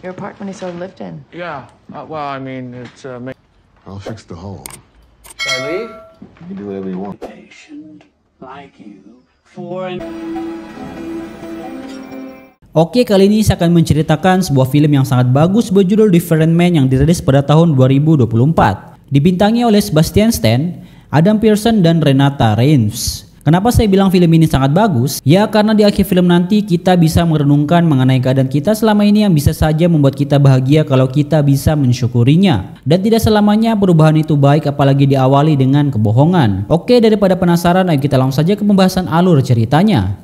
Your apartment is so lived in. Yeah. Well, I mean, it's I'll fix the home. Should I leave? You can do whatever you want. Patient like you for an... Oke, kali ini saya akan menceritakan sebuah film yang sangat bagus berjudul Different Man yang dirilis pada tahun 2024. Dibintangi oleh Sebastian Stan, Adam Pearson, dan Renata Reigns. Kenapa saya bilang film ini sangat bagus? Ya karena di akhir film nanti kita bisa merenungkan mengenai keadaan kita selama ini yang bisa saja membuat kita bahagia kalau kita bisa mensyukurinya. Dan tidak selamanya perubahan itu baik apalagi diawali dengan kebohongan. Oke, daripada penasaran, ayo kita langsung saja ke pembahasan alur ceritanya.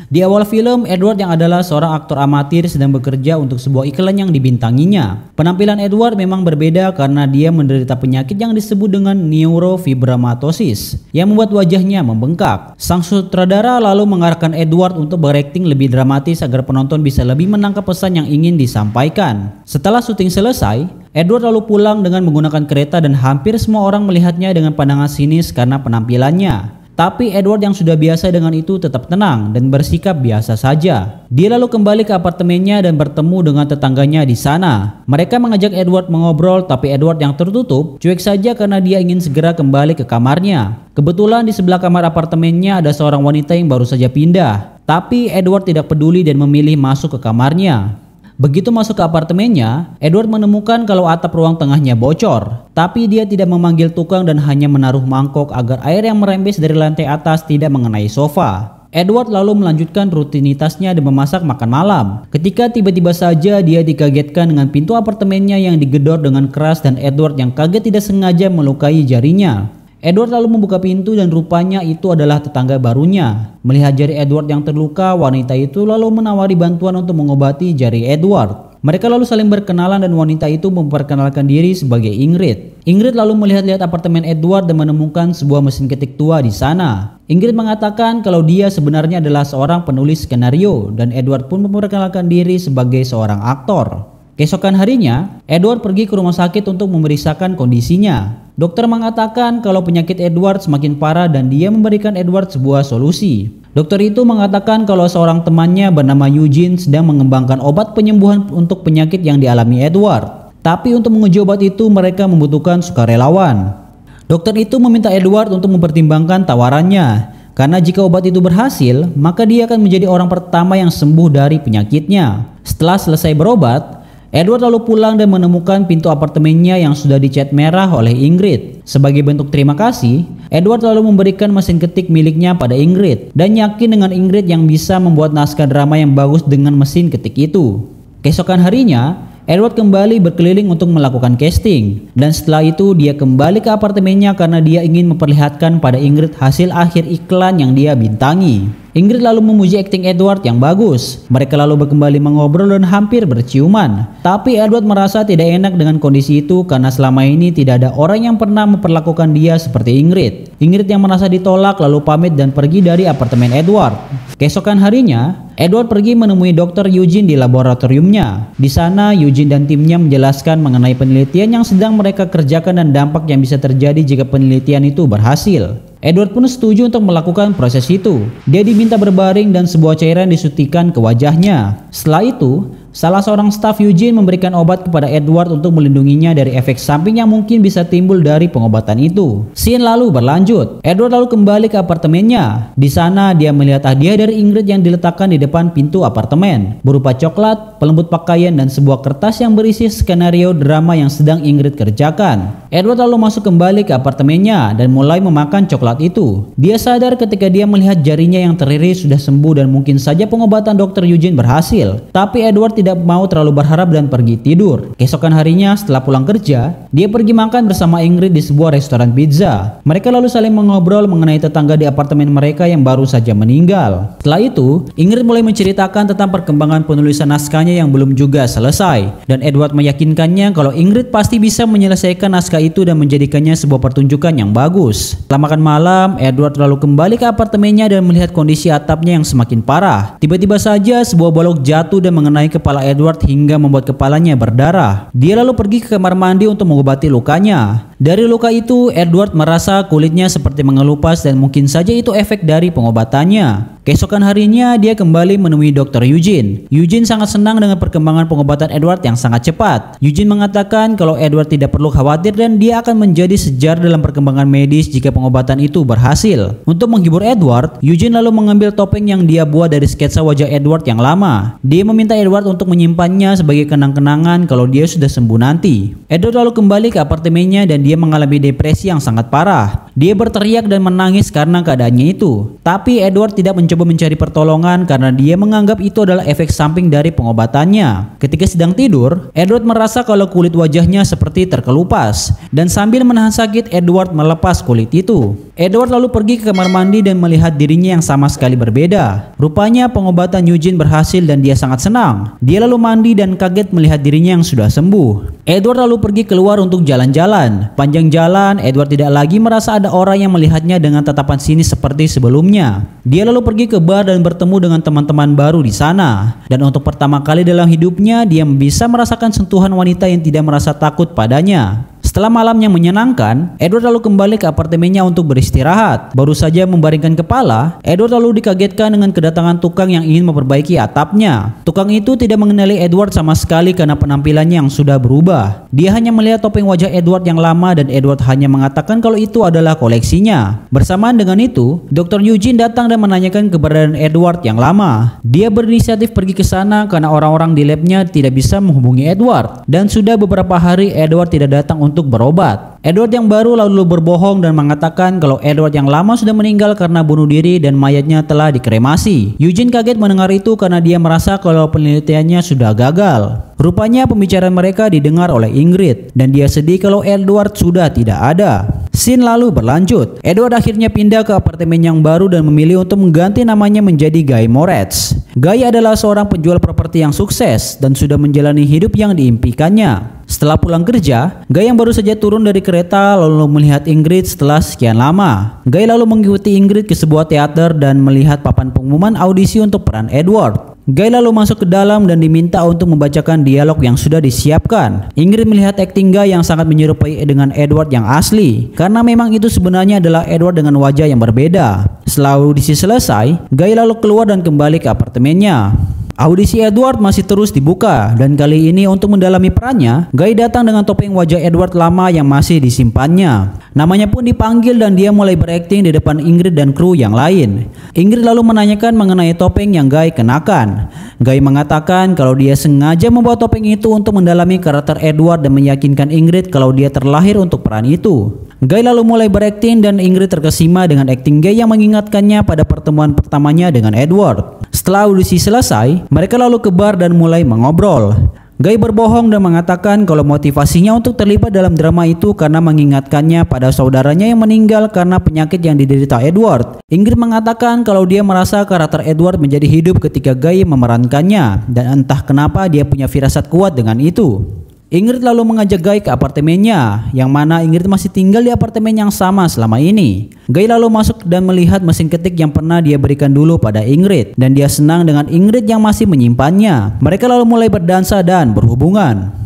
Di awal film, Edward yang adalah seorang aktor amatir sedang bekerja untuk sebuah iklan yang dibintanginya. Penampilan Edward memang berbeda karena dia menderita penyakit yang disebut dengan neurofibromatosis yang membuat wajahnya membengkak. Sang sutradara lalu mengarahkan Edward untuk berakting lebih dramatis agar penonton bisa lebih menangkap pesan yang ingin disampaikan. Setelah syuting selesai, Edward lalu pulang dengan menggunakan kereta dan hampir semua orang melihatnya dengan pandangan sinis karena penampilannya. Tapi Edward yang sudah biasa dengan itu tetap tenang dan bersikap biasa saja. Dia lalu kembali ke apartemennya dan bertemu dengan tetangganya di sana. Mereka mengajak Edward mengobrol, tapi Edward yang tertutup cuek saja karena dia ingin segera kembali ke kamarnya. Kebetulan di sebelah kamar apartemennya ada seorang wanita yang baru saja pindah. Tapi Edward tidak peduli dan memilih masuk ke kamarnya. Begitu masuk ke apartemennya, Edward menemukan kalau atap ruang tengahnya bocor. Tapi dia tidak memanggil tukang dan hanya menaruh mangkok agar air yang merembes dari lantai atas tidak mengenai sofa. Edward lalu melanjutkan rutinitasnya dan memasak makan malam. Ketika tiba-tiba saja dia dikagetkan dengan pintu apartemennya yang digedor dengan keras dan Edward yang kaget tidak sengaja melukai jarinya. Edward lalu membuka pintu dan rupanya itu adalah tetangga barunya. Melihat jari Edward yang terluka, wanita itu lalu menawari bantuan untuk mengobati jari Edward. Mereka lalu saling berkenalan dan wanita itu memperkenalkan diri sebagai Ingrid. Ingrid lalu melihat-lihat apartemen Edward dan menemukan sebuah mesin ketik tua di sana. Ingrid mengatakan kalau dia sebenarnya adalah seorang penulis skenario dan Edward pun memperkenalkan diri sebagai seorang aktor. Keesokan harinya, Edward pergi ke rumah sakit untuk memeriksakan kondisinya. Dokter mengatakan kalau penyakit Edward semakin parah dan dia memberikan Edward sebuah solusi. Dokter itu mengatakan kalau seorang temannya bernama Eugene sedang mengembangkan obat penyembuhan untuk penyakit yang dialami Edward. Tapi untuk menguji obat itu mereka membutuhkan sukarelawan. Dokter itu meminta Edward untuk mempertimbangkan tawarannya. Karena jika obat itu berhasil, maka dia akan menjadi orang pertama yang sembuh dari penyakitnya. Setelah selesai berobat, Edward lalu pulang dan menemukan pintu apartemennya yang sudah dicat merah oleh Ingrid. Sebagai bentuk terima kasih, Edward lalu memberikan mesin ketik miliknya pada Ingrid dan yakin dengan Ingrid yang bisa membuat naskah drama yang bagus dengan mesin ketik itu. Keesokan harinya, Edward kembali berkeliling untuk melakukan casting dan setelah itu dia kembali ke apartemennya karena dia ingin memperlihatkan pada Ingrid hasil akhir iklan yang dia bintangi. Ingrid lalu memuji akting Edward yang bagus. Mereka lalu kembali mengobrol dan hampir berciuman. Tapi Edward merasa tidak enak dengan kondisi itu karena selama ini tidak ada orang yang pernah memperlakukan dia seperti Ingrid. Ingrid yang merasa ditolak lalu pamit dan pergi dari apartemen Edward. Keesokan harinya, Edward pergi menemui Dr. Eugene di laboratoriumnya. Di sana, Eugene dan timnya menjelaskan mengenai penelitian yang sedang mereka kerjakan dan dampak yang bisa terjadi jika penelitian itu berhasil. Edward pun setuju untuk melakukan proses itu. Dia diminta berbaring dan sebuah cairan disuntikan ke wajahnya. Setelah itu, salah seorang staf Eugene memberikan obat kepada Edward untuk melindunginya dari efek samping yang mungkin bisa timbul dari pengobatan itu. Scene lalu berlanjut. Edward lalu kembali ke apartemennya. Di sana dia melihat hadiah dari Ingrid yang diletakkan di depan pintu apartemen, berupa coklat, pelembut pakaian, dan sebuah kertas yang berisi skenario drama yang sedang Ingrid kerjakan. Edward lalu masuk kembali ke apartemennya dan mulai memakan coklat itu. Dia sadar ketika dia melihat jarinya yang teriris sudah sembuh dan mungkin saja pengobatan Dr. Eugene berhasil. Tapi Edward tidak mau terlalu berharap dan pergi tidur. Keesokan harinya setelah pulang kerja, dia pergi makan bersama Ingrid di sebuah restoran pizza. Mereka lalu saling mengobrol mengenai tetangga di apartemen mereka yang baru saja meninggal. Setelah itu, Ingrid mulai menceritakan tentang perkembangan penulisan naskahnya yang belum juga selesai. Dan Edward meyakinkannya kalau Ingrid pasti bisa menyelesaikan naskah itu dan menjadikannya sebuah pertunjukan yang bagus. Setelah makan malam, Edward lalu kembali ke apartemennya dan melihat kondisi atapnya yang semakin parah. Tiba-tiba saja sebuah balok jatuh dan mengenai kepala Edward hingga membuat kepalanya berdarah. Dia lalu pergi ke kamar mandi untuk mengobati lukanya. Dari luka itu, Edward merasa kulitnya seperti mengelupas dan mungkin saja itu efek dari pengobatannya. Keesokan harinya, dia kembali menemui Dr. Eugene. Eugene sangat senang dengan perkembangan pengobatan Edward yang sangat cepat. Eugene mengatakan kalau Edward tidak perlu khawatir dan dia akan menjadi sejarah dalam perkembangan medis jika pengobatan itu berhasil. Untuk menghibur Edward, Eugene lalu mengambil topeng yang dia buat dari sketsa wajah Edward yang lama. Dia meminta Edward untuk menyimpannya sebagai kenang-kenangan kalau dia sudah sembuh nanti. Edward lalu kembali ke apartemennya dan dia mengalami depresi yang sangat parah. Dia berteriak dan menangis karena keadaannya itu. Tapi Edward tidak mencoba mencari pertolongan karena dia menganggap itu adalah efek samping dari pengobatannya. Ketika sedang tidur, Edward merasa kalau kulit wajahnya seperti terkelupas. Dan sambil menahan sakit, Edward melepas kulit itu. Edward lalu pergi ke kamar mandi dan melihat dirinya yang sama sekali berbeda. Rupanya pengobatan Eugene berhasil dan dia sangat senang. Dia lalu mandi dan kaget melihat dirinya yang sudah sembuh. Edward lalu pergi keluar untuk jalan-jalan. Panjang jalan, Edward tidak lagi merasa ada orang yang melihatnya dengan tatapan sinis seperti sebelumnya. Dia lalu pergi ke bar dan bertemu dengan teman-teman baru di sana. Dan untuk pertama kali dalam hidupnya, dia bisa merasakan sentuhan wanita yang tidak merasa takut padanya. Setelah malam yang menyenangkan, Edward lalu kembali ke apartemennya untuk beristirahat. Baru saja membaringkan kepala, Edward lalu dikagetkan dengan kedatangan tukang yang ingin memperbaiki atapnya. Tukang itu tidak mengenali Edward sama sekali karena penampilannya yang sudah berubah. Dia hanya melihat topeng wajah Edward yang lama dan Edward hanya mengatakan kalau itu adalah koleksinya. Bersamaan dengan itu, Dr. Eugene datang dan menanyakan keberadaan Edward yang lama. Dia berinisiatif pergi ke sana karena orang-orang di labnya tidak bisa menghubungi Edward. Dan sudah beberapa hari Edward tidak datang untuk berobat. Edward yang baru lalu berbohong dan mengatakan kalau Edward yang lama sudah meninggal karena bunuh diri dan mayatnya telah dikremasi. Eugene kaget mendengar itu karena dia merasa kalau penelitiannya sudah gagal. Rupanya pembicaraan mereka didengar oleh Ingrid dan dia sedih kalau Edward sudah tidak ada. Scene lalu berlanjut. Edward akhirnya pindah ke apartemen yang baru dan memilih untuk mengganti namanya menjadi Guy Moretz. Guy adalah seorang penjual properti yang sukses dan sudah menjalani hidup yang diimpikannya. Setelah pulang kerja, Guy yang baru saja turun dari kereta lalu melihat Ingrid setelah sekian lama. Guy lalu mengikuti Ingrid ke sebuah teater dan melihat papan pengumuman audisi untuk peran Edward. Guy lalu masuk ke dalam dan diminta untuk membacakan dialog yang sudah disiapkan. Ingrid melihat akting Guy yang sangat menyerupai dengan Edward yang asli, karena memang itu sebenarnya adalah Edward dengan wajah yang berbeda. Setelah audisi selesai, Guy lalu keluar dan kembali ke apartemennya. Audisi Edward masih terus dibuka dan kali ini untuk mendalami perannya, Guy datang dengan topeng wajah Edward lama yang masih disimpannya. Namanya pun dipanggil dan dia mulai berakting di depan Ingrid dan kru yang lain. Ingrid lalu menanyakan mengenai topeng yang Guy kenakan. Guy mengatakan kalau dia sengaja membawa topeng itu untuk mendalami karakter Edward dan meyakinkan Ingrid kalau dia terlahir untuk peran itu. Guy lalu mulai berakting dan Ingrid terkesima dengan akting Guy yang mengingatkannya pada pertemuan pertamanya dengan Edward. Setelah audisi selesai, mereka lalu ke bar dan mulai mengobrol. Guy berbohong dan mengatakan kalau motivasinya untuk terlibat dalam drama itu karena mengingatkannya pada saudaranya yang meninggal karena penyakit yang diderita Edward. Ingrid mengatakan kalau dia merasa karakter Edward menjadi hidup ketika Guy memerankannya dan entah kenapa dia punya firasat kuat dengan itu. Ingrid lalu mengajak Guy ke apartemennya, yang mana Ingrid masih tinggal di apartemen yang sama selama ini. Guy lalu masuk dan melihat mesin ketik yang pernah dia berikan dulu pada Ingrid, dan dia senang dengan Ingrid yang masih menyimpannya. Mereka lalu mulai berdansa dan berhubungan.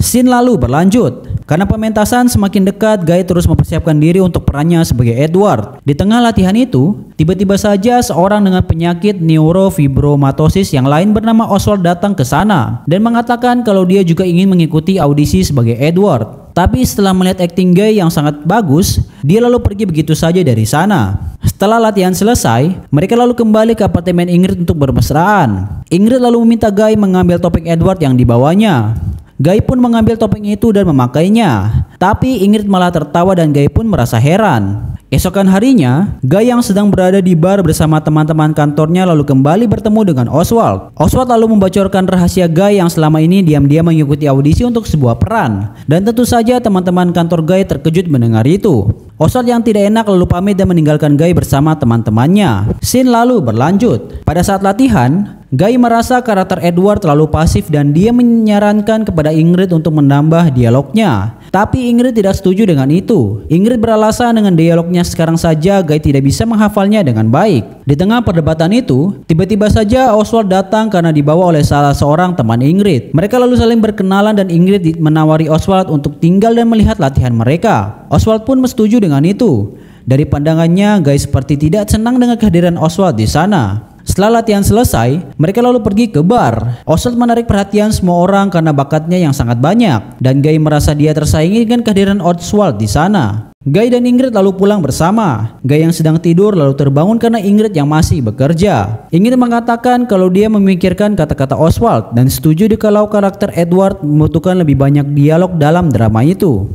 Scene lalu berlanjut. Karena pementasan semakin dekat, Guy terus mempersiapkan diri untuk perannya sebagai Edward. Di tengah latihan itu, tiba-tiba saja seorang dengan penyakit neurofibromatosis yang lain bernama Oswald datang ke sana dan mengatakan kalau dia juga ingin mengikuti audisi sebagai Edward. Tapi setelah melihat akting Guy yang sangat bagus, dia lalu pergi begitu saja dari sana. Setelah latihan selesai, mereka lalu kembali ke apartemen Ingrid untuk bermesraan. Ingrid lalu meminta Guy mengambil topeng Edward yang dibawanya. Guy pun mengambil topeng itu dan memakainya. Tapi Ingrid malah tertawa dan Guy pun merasa heran. Esokan harinya, Guy yang sedang berada di bar bersama teman-teman kantornya lalu kembali bertemu dengan Oswald. Oswald lalu membocorkan rahasia Guy yang selama ini diam-diam mengikuti audisi untuk sebuah peran. Dan tentu saja teman-teman kantor Guy terkejut mendengar itu. Oswald yang tidak enak lalu pamit dan meninggalkan Guy bersama teman-temannya. Scene lalu berlanjut. Pada saat latihan, Guy merasa karakter Edward terlalu pasif dan dia menyarankan kepada Ingrid untuk menambah dialognya. Tapi Ingrid tidak setuju dengan itu. Ingrid beralasan dengan dialognya sekarang saja Guy tidak bisa menghafalnya dengan baik. Di tengah perdebatan itu, tiba-tiba saja Oswald datang karena dibawa oleh salah seorang teman Ingrid. Mereka lalu saling berkenalan dan Ingrid menawari Oswald untuk tinggal dan melihat latihan mereka. Oswald pun setuju dengan itu. Dari pandangannya, Guy seperti tidak senang dengan kehadiran Oswald di sana. Setelah latihan selesai, mereka lalu pergi ke bar. Oswald menarik perhatian semua orang karena bakatnya yang sangat banyak, dan Guy merasa dia tersaingi dengan kehadiran Oswald di sana. Guy dan Ingrid lalu pulang bersama. Guy yang sedang tidur lalu terbangun karena Ingrid yang masih bekerja. Ingrid mengatakan kalau dia memikirkan kata-kata Oswald dan setuju kalau karakter Edward membutuhkan lebih banyak dialog dalam drama itu.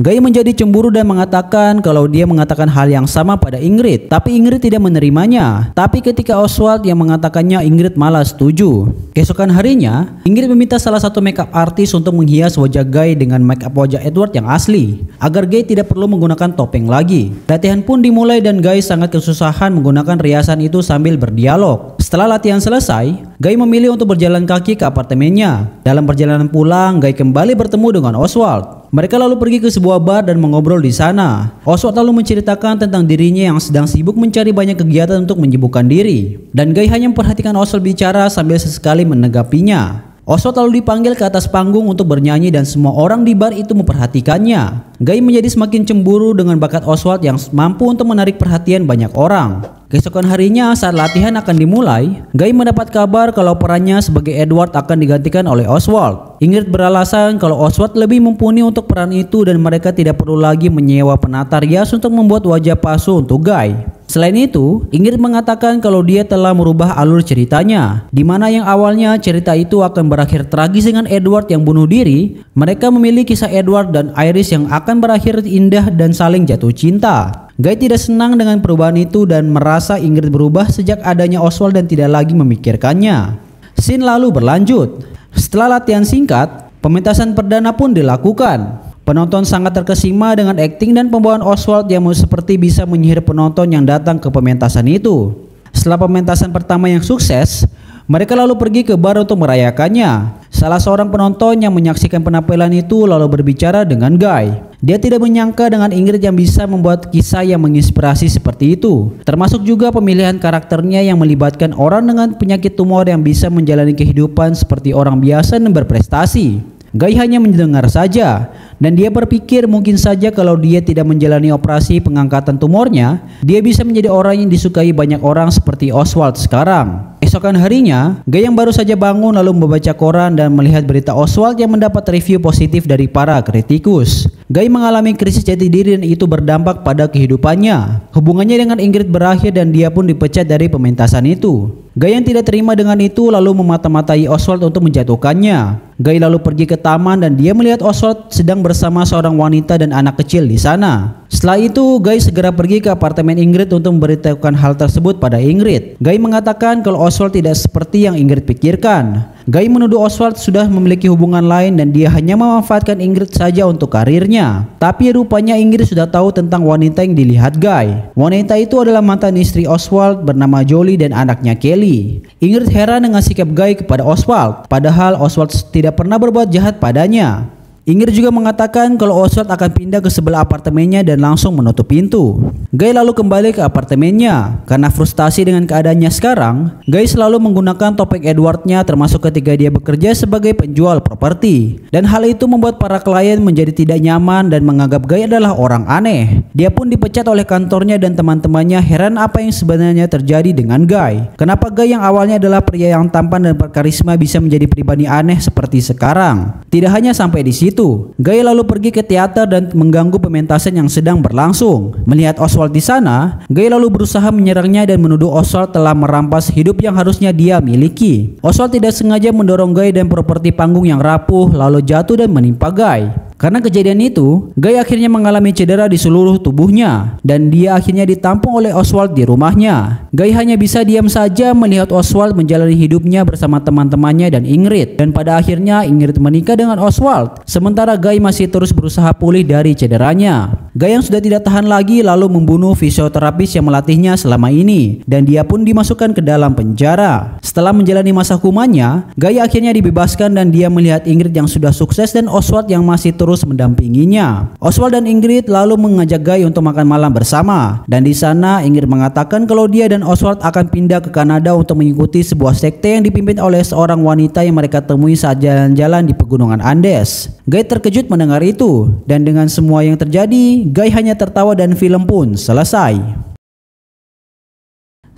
Guy menjadi cemburu dan mengatakan kalau dia mengatakan hal yang sama pada Ingrid, tapi Ingrid tidak menerimanya. Tapi ketika Oswald yang mengatakannya, Ingrid malah setuju. Keesokan harinya, Ingrid meminta salah satu makeup artis untuk menghias wajah Guy dengan makeup wajah Edward yang asli, agar Guy tidak perlu menggunakan topeng lagi. Latihan pun dimulai dan Guy sangat kesusahan menggunakan riasan itu sambil berdialog. Setelah latihan selesai, Guy memilih untuk berjalan kaki ke apartemennya. Dalam perjalanan pulang, Guy kembali bertemu dengan Oswald. Mereka lalu pergi ke sebuah bar dan mengobrol di sana. Oswald lalu menceritakan tentang dirinya yang sedang sibuk mencari banyak kegiatan untuk menyibukkan diri. Dan Guy hanya memperhatikan Oswald bicara sambil sesekali menanggapinya. Oswald lalu dipanggil ke atas panggung untuk bernyanyi dan semua orang di bar itu memperhatikannya. Guy menjadi semakin cemburu dengan bakat Oswald yang mampu untuk menarik perhatian banyak orang. Keesokan harinya saat latihan akan dimulai, Guy mendapat kabar kalau perannya sebagai Edward akan digantikan oleh Oswald. Ingrid beralasan kalau Oswald lebih mumpuni untuk peran itu dan mereka tidak perlu lagi menyewa penata rias untuk membuat wajah palsu untuk Guy. Selain itu, Ingrid mengatakan kalau dia telah merubah alur ceritanya, di mana yang awalnya cerita itu akan berakhir tragis dengan Edward yang bunuh diri. Mereka memilih kisah Edward dan Iris yang akan berakhir indah dan saling jatuh cinta. Guy tidak senang dengan perubahan itu dan merasa Ingrid berubah sejak adanya Oswald dan tidak lagi memikirkannya. Scene lalu berlanjut. Setelah latihan singkat, pementasan perdana pun dilakukan. Penonton sangat terkesima dengan akting dan pembawaan Oswald yang seperti bisa menyihir penonton yang datang ke pementasan itu. Setelah pementasan pertama yang sukses, mereka lalu pergi ke bar untuk merayakannya. Salah seorang penonton yang menyaksikan penampilan itu lalu berbicara dengan Guy. Dia tidak menyangka dengan Ingrid yang bisa membuat kisah yang menginspirasi seperti itu. Termasuk juga pemilihan karakternya yang melibatkan orang dengan penyakit tumor yang bisa menjalani kehidupan seperti orang biasa dan berprestasi. Guy hanya mendengar saja, dan dia berpikir mungkin saja kalau dia tidak menjalani operasi pengangkatan tumornya, dia bisa menjadi orang yang disukai banyak orang seperti Oswald sekarang. Esokan harinya, Guy yang baru saja bangun lalu membaca koran dan melihat berita Oswald yang mendapat review positif dari para kritikus. Guy mengalami krisis jati diri dan itu berdampak pada kehidupannya. Hubungannya dengan Ingrid berakhir dan dia pun dipecat dari pementasan itu. Guy yang tidak terima dengan itu lalu memata-matai Oswald untuk menjatuhkannya. Guy lalu pergi ke taman dan dia melihat Oswald sedang bersama seorang wanita dan anak kecil di sana. Setelah itu, Guy segera pergi ke apartemen Ingrid untuk memberitahukan hal tersebut pada Ingrid. Guy mengatakan kalau Oswald tidak seperti yang Ingrid pikirkan. Guy menuduh Oswald sudah memiliki hubungan lain dan dia hanya memanfaatkan Ingrid saja untuk karirnya. Tapi rupanya Ingrid sudah tahu tentang wanita yang dilihat Guy. Wanita itu adalah mantan istri Oswald bernama Jolie dan anaknya Kelly. Ingrid heran dengan sikap Guy kepada Oswald, padahal Oswald tidak pernah berbuat jahat padanya. Ingrid juga mengatakan kalau Oswald akan pindah ke sebelah apartemennya dan langsung menutup pintu. Guy lalu kembali ke apartemennya. Karena frustasi dengan keadaannya sekarang, Guy selalu menggunakan topeng Edwardnya termasuk ketika dia bekerja sebagai penjual properti. Dan hal itu membuat para klien menjadi tidak nyaman dan menganggap Guy adalah orang aneh. Dia pun dipecat oleh kantornya dan teman-temannya heran apa yang sebenarnya terjadi dengan Guy. Kenapa Guy yang awalnya adalah pria yang tampan dan berkarisma bisa menjadi pribadi aneh seperti sekarang. Tidak hanya sampai di situ, Guy lalu pergi ke teater dan mengganggu pementasan yang sedang berlangsung. Melihat Oswald di sana, Guy lalu berusaha menyerangnya dan menuduh Oswald telah merampas hidup yang harusnya dia miliki. Oswald tidak sengaja mendorong Guy dan properti panggung yang rapuh lalu jatuh dan menimpa Guy. Karena kejadian itu, Guy akhirnya mengalami cedera di seluruh tubuhnya dan dia akhirnya ditampung oleh Oswald di rumahnya. Guy hanya bisa diam saja melihat Oswald menjalani hidupnya bersama teman-temannya dan Ingrid, dan pada akhirnya Ingrid menikah dengan Oswald, sementara Guy masih terus berusaha pulih dari cederanya. Guy yang sudah tidak tahan lagi lalu membunuh fisioterapis yang melatihnya selama ini dan dia pun dimasukkan ke dalam penjara. Setelah menjalani masa hukumannya, Guy akhirnya dibebaskan dan dia melihat Ingrid yang sudah sukses dan Oswald yang masih terus mendampinginya. Oswald dan Ingrid lalu mengajak Guy untuk makan malam bersama dan di sana Ingrid mengatakan kalau dia dan Oswald akan pindah ke Kanada untuk mengikuti sebuah sekte yang dipimpin oleh seorang wanita yang mereka temui saat jalan-jalan di pegunungan Andes. Guy terkejut mendengar itu dan dengan semua yang terjadi, Guy hanya tertawa dan film pun selesai.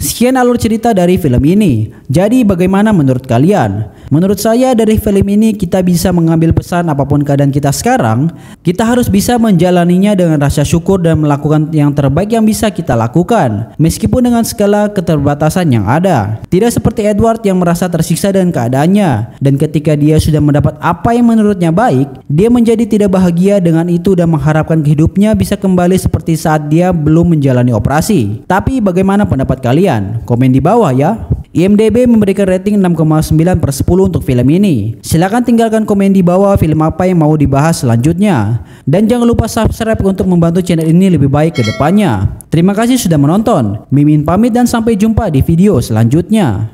Sekian alur cerita dari film ini. Jadi bagaimana menurut kalian? Menurut saya dari film ini kita bisa mengambil pesan apapun keadaan kita sekarang, kita harus bisa menjalaninya dengan rasa syukur dan melakukan yang terbaik yang bisa kita lakukan, meskipun dengan segala keterbatasan yang ada. Tidak seperti Edward yang merasa tersiksa dengan keadaannya, dan ketika dia sudah mendapat apa yang menurutnya baik, dia menjadi tidak bahagia dengan itu dan mengharapkan hidupnya bisa kembali seperti saat dia belum menjalani operasi. Tapi bagaimana pendapat kalian? Komen di bawah ya. IMDb memberikan rating 6,9/10 untuk film ini. Silahkan tinggalkan komen di bawah film apa yang mau dibahas selanjutnya. Dan jangan lupa subscribe untuk membantu channel ini lebih baik ke depannya. Terima kasih sudah menonton. Mimin pamit dan sampai jumpa di video selanjutnya.